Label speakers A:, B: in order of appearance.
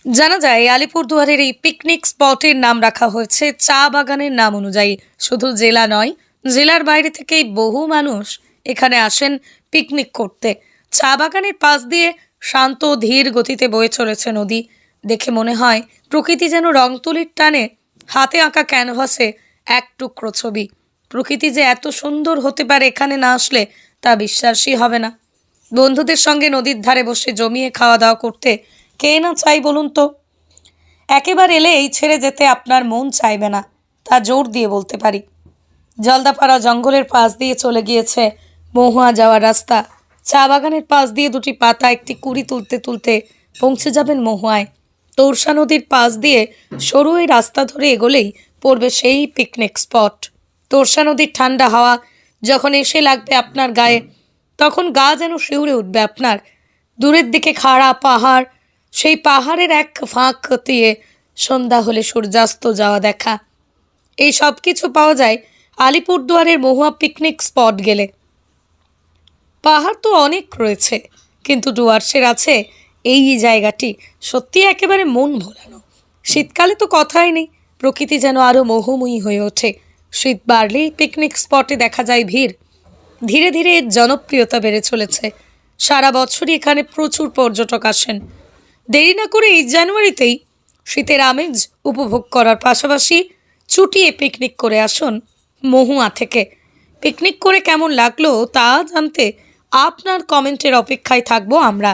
A: জানা যায় আলিপুরদুয়ারের এই পিকনিক স্পটের নাম রাখা হয়েছে চা বাগানের নাম অনুযায়ী। শুধু জেলা নয়, জেলার বাইরে থেকেই বহু মানুষ এখানে আসেন পিকনিক করতে। চা বাগানের পাশ দিয়ে শান্ত ধীর গতিতে বয়ে চলেছে নদী। দেখে মনে হয় প্রকৃতি যেন রং তুলির টানে হাতে আঁকা ক্যানভাসে এক টুকরো ছবি। প্রকৃতি যে এত সুন্দর হতে পারে এখানে না আসলে তা বিশ্বাসই হবে না। বন্ধুদের সঙ্গে নদীর ধারে বসে জমিয়ে খাওয়া দাওয়া করতে কে না চাই বলুন তো। একেবারে এলেই ছেড়ে যেতে আপনার মন চাইবে না, তা জোর দিয়ে বলতে পারি। জলদাপাড়া জঙ্গলের পাশ দিয়ে চলে গিয়েছে মহুয়া যাওয়ার রাস্তা। চা বাগানের পাশ দিয়ে দুটি পাতা একটি কুড়ি তুলতে তুলতে পৌঁছে যাবেন মহুয়ায়। তোরসা নদীর পাশ দিয়ে সরু এই রাস্তা ধরে এগোলেই পড়বে সেই পিকনিক স্পট। তোরসা নদীর ঠান্ডা হাওয়া যখন এসে লাগবে আপনার গায়ে, তখন গা যেন শিউরে উঠবে আপনার। দূরের দিকে খাড়া পাহাড়, সেই পাহাড়ের এক ফাঁক দিয়ে সন্ধ্যা হলে সূর্যাস্ত যাওয়া দেখা, এই সব কিছু পাওয়া যায় আলিপুরদুয়ারের মহুয়া পিকনিক স্পট গেলে। পাহাড় তো অনেক রয়েছে, কিন্তু ডুয়ার্সের আছে এই জায়গাটি সত্যি একেবারে মন ভোলানো। শীতকালে তো কথাই নেই, প্রকৃতি যেন আরও মোহময়ী হয়ে ওঠে। শীত বাড়লেই পিকনিক স্পটে দেখা যায় ভিড়। ধীরে ধীরে এর জনপ্রিয়তা বেড়ে চলেছে। সারা বছরই এখানে প্রচুর পর্যটক আসেন। দেরি না করে এই জানুয়ারিতেই শীতের আমেজ উপভোগ করার পাশাপাশি চুটিয়ে পিকনিক করে আসুন মহুয়া থেকে। পিকনিক করে কেমন লাগলো তা জানতে আপনার কমেন্টের অপেক্ষায় থাকবো আমরা।